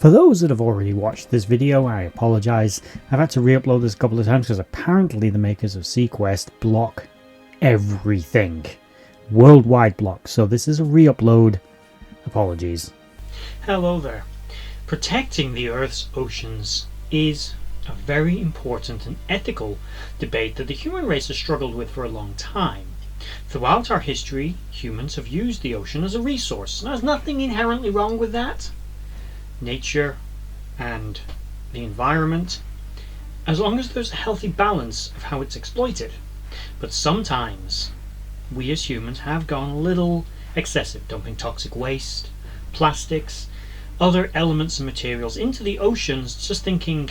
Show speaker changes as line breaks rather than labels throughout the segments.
For those that have already watched this video, I apologise. I've had to re-upload this a couple of times because apparently the makers of Seaquest block everything. Worldwide block, so this is a re-upload. Apologies.
Hello there. Protecting the Earth's oceans is a very important and ethical debate that the human race has struggled with for a long time. Throughout our history, humans have used the ocean as a resource, and there's nothing inherently wrong with that. Nature and the environment, as long as there's a healthy balance of how it's exploited. But sometimes we as humans have gone a little excessive, dumping toxic waste, plastics, other elements and materials into the oceans, just thinking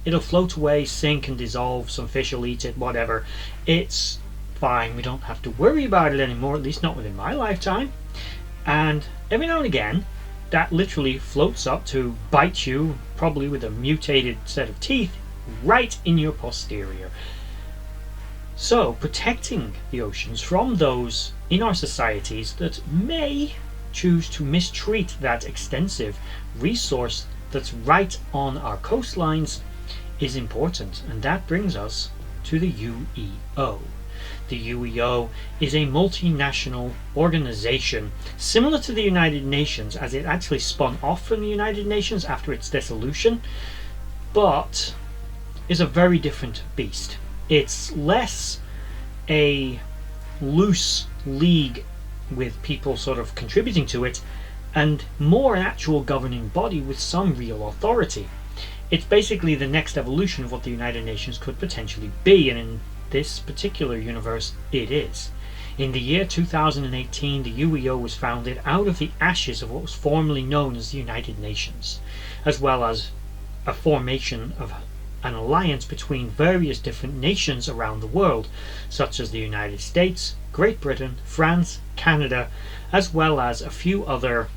it'll float away, sink and dissolve, some fish will eat it, whatever. It's fine, we don't have to worry about it anymore, at least not within my lifetime. And every now and again that literally floats up to bite you, probably with a mutated set of teeth, right in your posterior. So protecting the oceans from those in our societies that may choose to mistreat that extensive resource that's right on our coastlines is important, and that brings us to the UEO. The UEO is a multinational organization similar to the United Nations, as it actually spun off from the United Nations after its dissolution, but is a very different beast. It's less a loose league with people sort of contributing to it, and more an actual governing body with some real authority. It's basically the next evolution of what the United Nations could potentially be, and in this particular universe it is. In the year 2018, the UEO was founded out of the ashes of what was formerly known as the United Nations, as well as a formation of an alliance between various different nations around the world, such as the United States, Great Britain, France, Canada, as well as a few other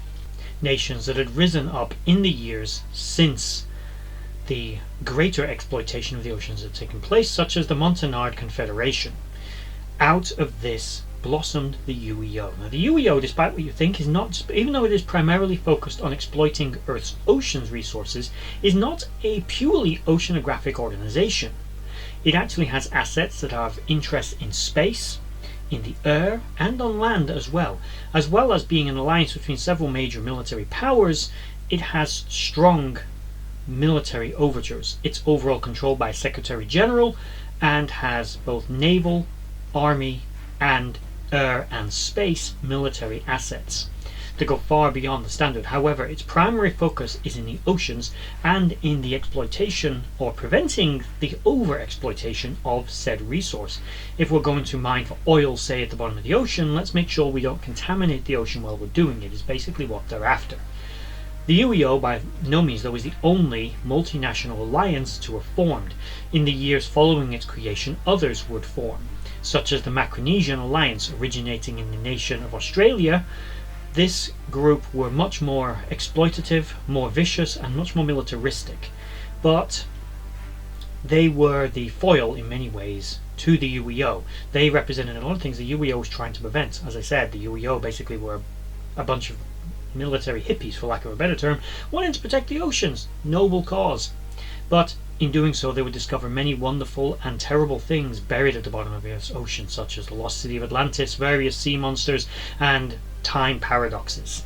nations that had risen up in the years since the greater exploitation of the oceans had taken place, such as the Montagnard Confederation. Out of this blossomed the UEO. Now the UEO, despite what you think, is not, even though it is primarily focused on exploiting Earth's oceans resources, is not a purely oceanographic organization. It actually has assets that have interest in space, in the air, and on land as well as being an alliance between several major military powers. It has strong military overtures. It's overall controlled by a Secretary General and has both naval, army, and air and space military assets that go far beyond the standard. However, its primary focus is in the oceans and in the exploitation or preventing the over-exploitation of said resource. If we're going to mine for oil, say at the bottom of the ocean, let's make sure we don't contaminate the ocean while we're doing it, is basically what they're after. The UEO, by no means though, is the only multinational alliance to have formed. In the years following its creation, others would form, such as the Micronesian Alliance, originating in the nation of Australia. This group were much more exploitative, more vicious, and much more militaristic, but they were the foil in many ways to the UEO. They represented a lot of things the UEO was trying to prevent. As I said, the UEO basically were a bunch of military hippies, for lack of a better term, wanting to protect the oceans. Noble cause. But in doing so, they would discover many wonderful and terrible things buried at the bottom of the Earth's ocean, such as the lost city of Atlantis, various sea monsters, and time paradoxes.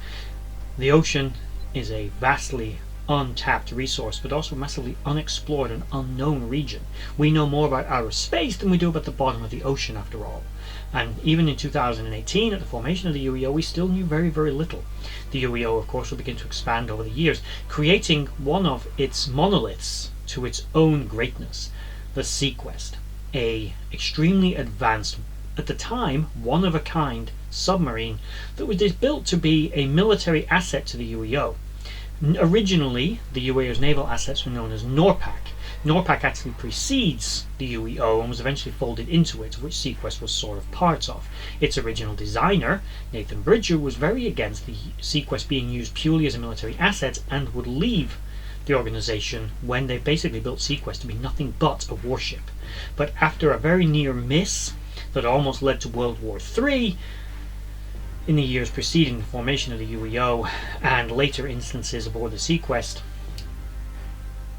The ocean is a vastly untapped resource, but also massively unexplored and unknown region. We know more about outer space than we do about the bottom of the ocean, after all. And even in 2018, at the formation of the UEO, we still knew very, very little. The UEO, of course, will begin to expand over the years, creating one of its monoliths to its own greatness, the Seaquest, a extremely advanced, at the time, one-of-a-kind submarine that was built to be a military asset to the UEO. Originally, the UEO's naval assets were known as NORPAC. NORPAC actually precedes the UEO and was eventually folded into it, which Seaquest was sort of part of. Its original designer, Nathan Bridger, was very against the Seaquest being used purely as a military asset and would leave the organization when they basically built Seaquest to be nothing but a warship. But after a very near miss that almost led to World War III, in the years preceding the formation of the UEO and later instances aboard the Seaquest,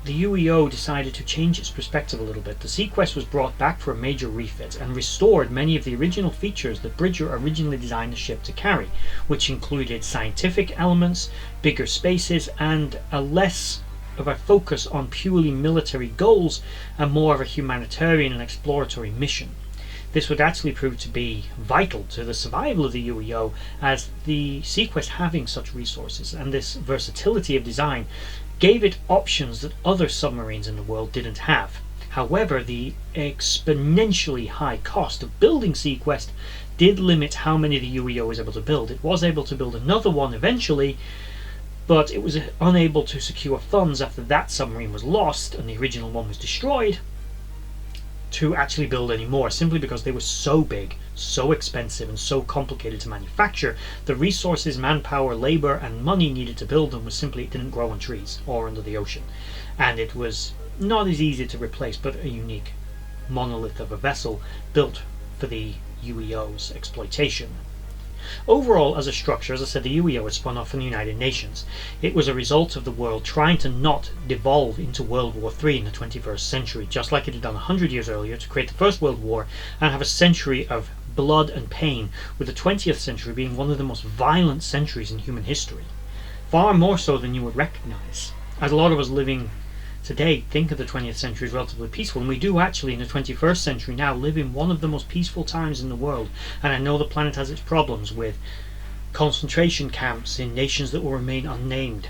the UEO decided to change its perspective a little bit. The Seaquest was brought back for a major refit and restored many of the original features that Bridger originally designed the ship to carry, which included scientific elements, bigger spaces, and a less of a focus on purely military goals and more of a humanitarian and exploratory mission. This would actually prove to be vital to the survival of the UEO, as the Seaquest having such resources and this versatility of design gave it options that other submarines in the world didn't have. However, the exponentially high cost of building Seaquest did limit how many the UEO was able to build. It was able to build another one eventually, but it was unable to secure funds after that submarine was lost and the original one was destroyed to actually build any more, simply because they were so big, so expensive, and so complicated to manufacture. The resources, manpower, labor, and money needed to build them was simply, it didn't grow on trees or under the ocean, and it was not as easy to replace, but a unique monolith of a vessel built for the UEO's exploitation. Overall, as a structure, as I said, the UEO had spun off from the United Nations. It was a result of the world trying to not devolve into World War III in the 21st century, just like it had done 100 years earlier to create the First World War and have a century of blood and pain, with the 20th century being one of the most violent centuries in human history. Far more so than you would recognize, as a lot of us living today think of the 20th century as relatively peaceful, and we do actually in the 21st century now live in one of the most peaceful times in the world. And I know the planet has its problems with concentration camps in nations that will remain unnamed.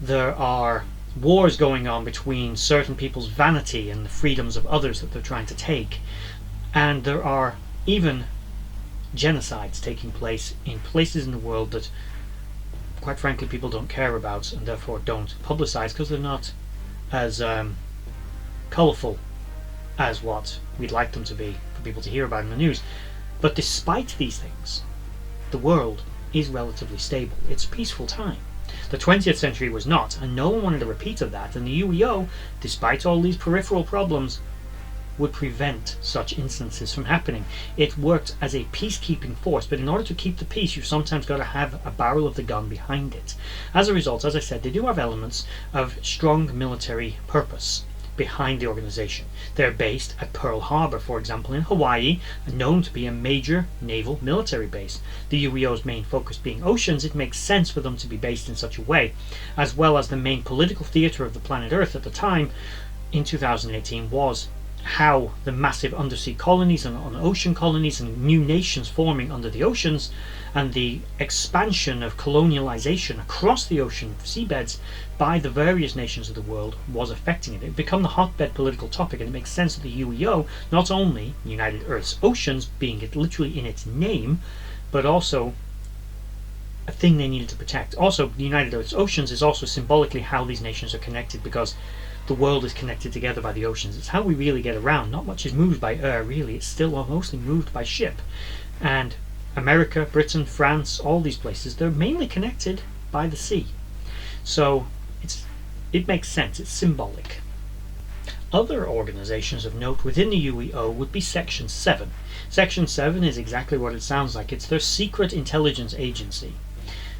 There are wars going on between certain people's vanity and the freedoms of others that they're trying to take, and there are even genocides taking place in places in the world that quite frankly people don't care about and therefore don't publicize because they're not as colourful as what we'd like them to be for people to hear about in the news. But despite these things, the world is relatively stable. It's a peaceful time. The 20th century was not, and no one wanted a repeat of that, and the UEO, despite all these peripheral problems, would prevent such instances from happening. It worked as a peacekeeping force, but in order to keep the peace, you've sometimes got to have a barrel of the gun behind it. As a result, as I said, they do have elements of strong military purpose behind the organization. They're based at Pearl Harbor, for example, in Hawaii, known to be a major naval military base. The UEO's main focus being oceans, it makes sense for them to be based in such a way, as well as the main political theater of the planet Earth at the time, in 2018, was how the massive undersea colonies and ocean colonies and new nations forming under the oceans and the expansion of colonialization across the ocean seabeds by the various nations of the world was affecting it. It had become the hotbed political topic, and it makes sense that the UEO, not only United Earth's Oceans being it literally in its name, but also a thing they needed to protect. Also, the United Earth's Oceans is also symbolically how these nations are connected, because the world is connected together by the oceans. It's how we really get around. Not much is moved by air, really. It's still mostly moved by ship. And America, Britain, France, all these places, they're mainly connected by the sea. So it makes sense. It's symbolic. Other organizations of note within the UEO would be Section 7. Section 7 is exactly what it sounds like. It's their secret intelligence agency.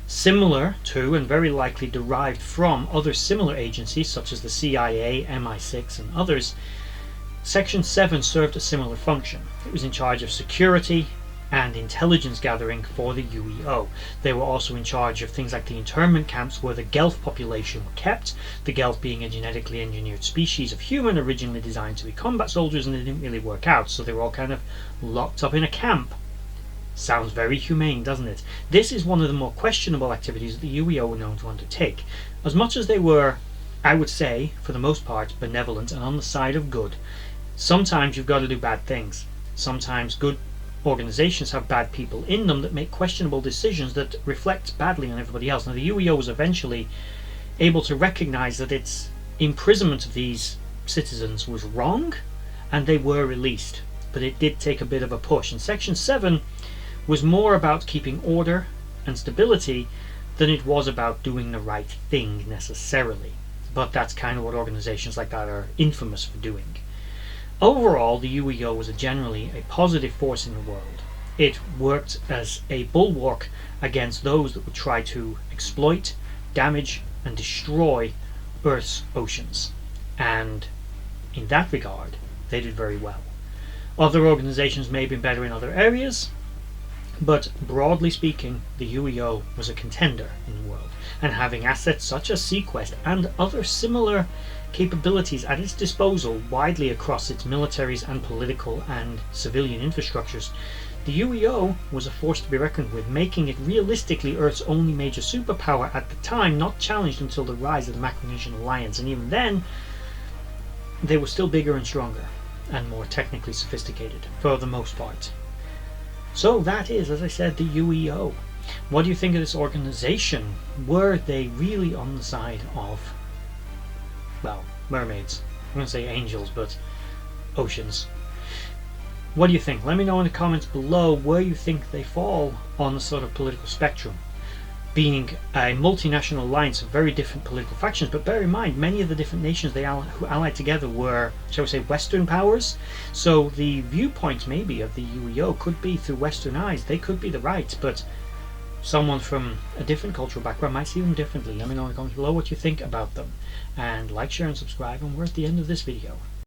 Similar to and very likely derived from other similar agencies such as the CIA, MI6 and others, Section 7 served a similar function. It was in charge of security and intelligence gathering for the UEO. They were also in charge of things like the internment camps where the Gelf population were kept, the Gelf being a genetically engineered species of human originally designed to be combat soldiers, and they didn't really work out, so they were all kind of locked up in a camp. Sounds very humane, doesn't it? This is one of the more questionable activities that the UEO were known to undertake. As much as they were, I would say, for the most part, benevolent and on the side of good, sometimes you've got to do bad things. Sometimes good organizations have bad people in them that make questionable decisions that reflect badly on everybody else. Now, the UEO was eventually able to recognize that its imprisonment of these citizens was wrong, and they were released. But it did take a bit of a push, and Section 7 was more about keeping order and stability than it was about doing the right thing necessarily. But that's kind of what organizations like that are infamous for doing. Overall, the UEO was generally a positive force in the world. It worked as a bulwark against those that would try to exploit, damage, and destroy Earth's oceans. and in that regard they did very well. Other organizations may have been better in other areas, but broadly speaking, the UEO was a contender in the world, and having assets such as Seaquest and other similar capabilities at its disposal widely across its militaries and political and civilian infrastructures, the UEO was a force to be reckoned with, making it realistically Earth's only major superpower at the time, not challenged until the rise of the Macronesian Alliance, and even then they were still bigger and stronger and more technically sophisticated for the most part. So that is, as I said, the UEO. What do you think of this organization? Were they really on the side of, well, mermaids? I'm going to say angels, but oceans. What do you think? Let me know in the comments below where you think they fall on the sort of political spectrum. Being a multinational alliance of very different political factions, but bear in mind, many of the different nations who allied together were, shall we say, Western powers. So the viewpoint maybe of the UEO could be through Western eyes. They could be the right, but someone from a different cultural background might see them differently. Let me know in the comments below what you think about them. And like, share, and subscribe, and we're at the end of this video.